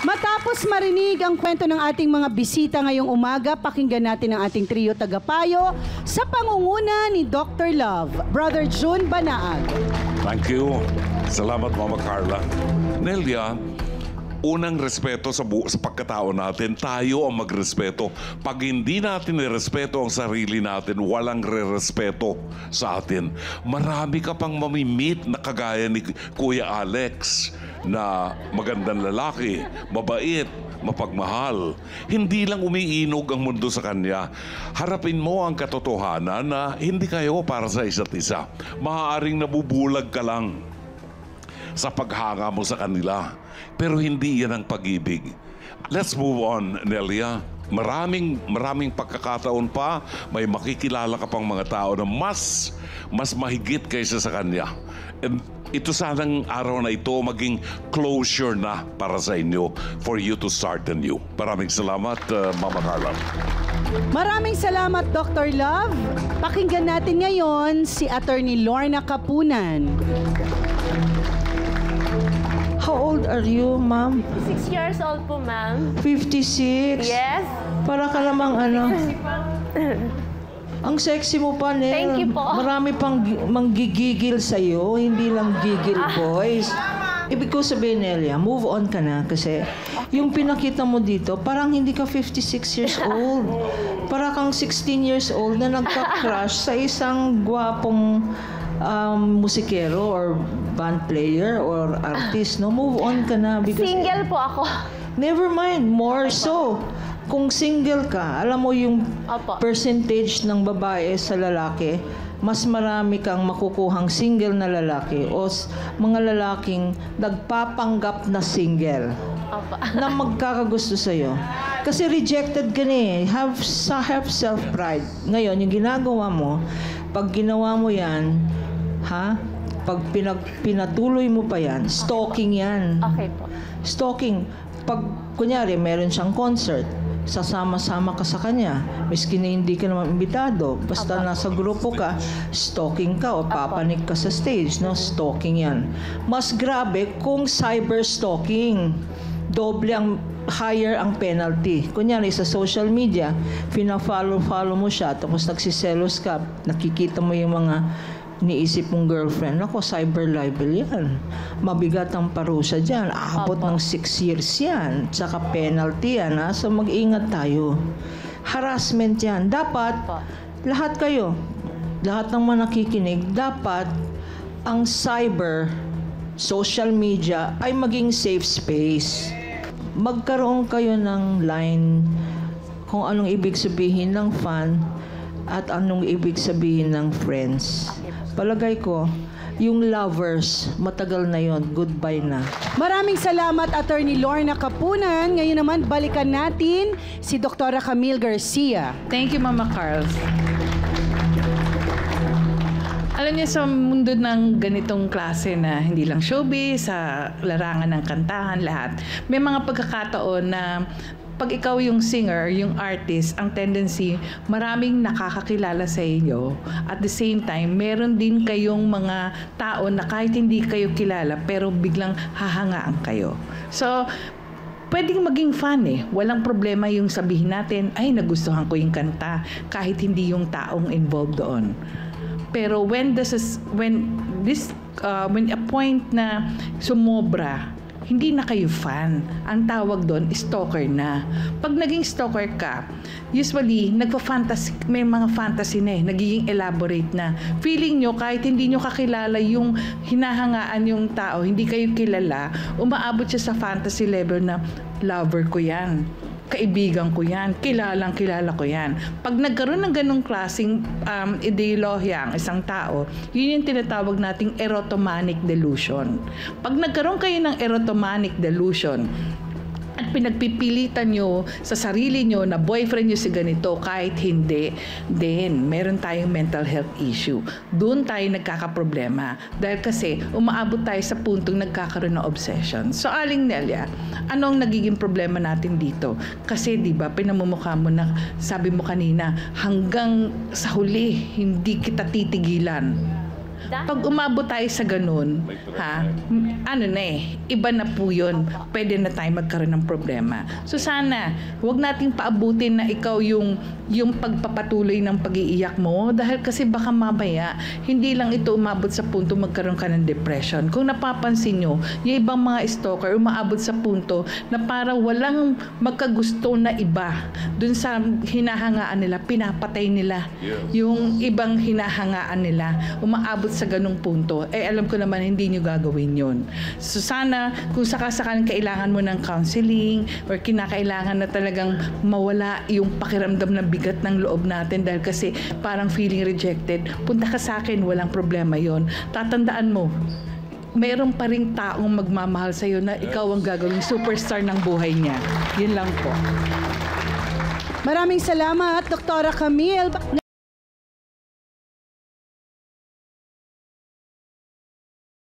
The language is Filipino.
Matapos marinig ang kwento ng ating mga bisita ngayong umaga, pakinggan natin ang ating trio tagapayo sa pangunguna ni Dr. Love, Brother June Banaag. Thank you. Salamat, Mama Carla. Nelia, unang respeto sa pagkatao natin, tayo ang magrespeto. Pag hindi natin irespeto ang sarili natin, walang re-respeto sa atin. Marami ka pang mamimit na kagaya ni Kuya Alex na magandang lalaki, mabait, mapagmahal. Hindi lang umiinog ang mundo sa kanya. Harapin mo ang katotohanan na hindi kayo para sa isa't isa. Maaaring nabubulag ka lang sa paghanga mo sa kanila. Pero hindi yan ang pag-ibig. Let's move on, Nelia. Maraming pagkakataon pa, may makikilala ka pang mga tao na mas mahigit kaysa sa kanya. And ito sanang araw na ito maging closure na para sa inyo for you to start anew. Maraming salamat, Mama Carla. Maraming salamat, Dr. Love. Pakinggan natin ngayon si Attorney Lorna Kapunan. How old are you, ma'am? 6 years old po, ma'am. 56? Yes. Para ka namang ano. Ang sexy mo pa, Nel. Thank you po. Marami pang manggigigil sa'yo, hindi lang gigil boys. Ibig ko sabihin, Nelia, move on ka na kasi yung pinakita mo dito, parang hindi ka 56 years old. Para kang 16 years old na nagka-crush sa isang gwapong musikero or band player or artist, no? Move on ka na. Because Single po ako. never mind, more so. Kung single ka, alam mo yung Opo. percentage ng babae sa lalaki, mas marami kang makukuhang single na lalaki o mga lalaking nagpapanggap na single Opo. na magkakagusto sa'yo. Kasi rejected ka na eh. Have self-pride. Ngayon, yung ginagawa mo, pag ginawa mo yan, pag pinatuloy mo pa yan, stalking yan. Okay po. Stalking. Pag, kunyari, meron siyang concert, sasama-sama ka sa kanya. Miski na hindi ka naman imbitado. Basta nasa grupo ka, stalking ka o papanik ka sa stage. No? Stalking yan. Mas grabe kung cyber stalking. Doble ang higher ang penalty. Kunyari sa social media, pina-follow mo siya, tapos nagsiselos ka, nakikita mo yung mga niisip mong girlfriend. Ako, cyber libel yan. Mabigat ang parusa dyan. Aabot ng 6 years yan. Tsaka penalty yan. So mag-ingat tayo. Harassment yan. Dapat, lahat kayo, lahat ng mga nakikinig, dapat ang cyber, social media ay maging safe space. Magkaroon kayo ng line kung anong ibig sabihin ng fan at anong ibig sabihin ng friends. Palagay ko, yung lovers, matagal na yon, goodbye na. Maraming salamat, Attorney Lorna Kapunan. Ngayon naman, balikan natin si Dr. Camille Garcia. Thank you, Mama Carl. Alam niyo, sa mundo ng ganitong klase na hindi lang showbiz, sa larangan ng kantahan, lahat, may mga pagkakataon na pag ikaw yung singer, yung artist, ang tendency, maraming nakakakilala sa inyo. At the same time, meron din kayong mga tao na kahit hindi kayo kilala, pero biglang hahangaan kayo. So, pwedeng maging fun eh. Walang problema yung sabihin natin, ay, nagustuhan ko yung kanta, kahit hindi yung taong involved doon. Pero when a point na sumobra, hindi na kayo fan. Ang tawag doon, stalker na. Pag naging stalker ka, usually, may mga fantasy na eh, nagiging elaborate na. Feeling nyo, kahit hindi nyo kakilala yung hinahangaan yung tao, hindi kayo kilala, umaabot siya sa fantasy level na, lover ko yan, kaibigan ko yan, kilala ko yan. Pag nagkaroon ng ganong klaseng ideolohiya ang isang tao, yun yung tinatawag nating erotomanic delusion. Pag nagkaroon kayo ng erotomanic delusion, at pinagpipilitan nyo sa sarili nyo na boyfriend nyo si ganito kahit hindi, then meron tayong mental health issue. Doon tayo nagkakaproblema. Dahil kasi umaabot tayo sa puntong nagkakaroon ng obsession. So, Aling Nelia, anong nagiging problema natin dito? Kasi di ba pinamumukha mo na, sabi mo kanina, hanggang sa huli, hindi kita titigilan. Pag umabot tayo sa ganun, ano na iba na po yun. Pwede na tayo magkaroon ng problema. So sana, huwag nating paabutin na ikaw yung pagpapatuloy ng pag-iiyak mo dahil kasi baka mamaya, hindi lang ito umabot sa punto magkaroon ka ng depression. Kung napapansin nyo, yung ibang mga stalker umaabot sa punto na parang walang magkagusto na iba dun sa hinahangaan nila, pinapatay nila yung ibang hinahangaan nila, umaabot sa ganung punto. Alam ko naman hindi nyo gagawin yun. So sana kung sakasakaling kailangan mo ng counseling or kinakailangan na talagang mawala yung pakiramdam na bigat ng loob natin dahil kasi parang feeling rejected, punta ka sa akin, walang problema yon. Tatandaan mo, meron pa ring taong magmamahal sa'yo na ikaw ang gagawing superstar ng buhay niya. Yun lang po. Maraming salamat, Dr. Camille.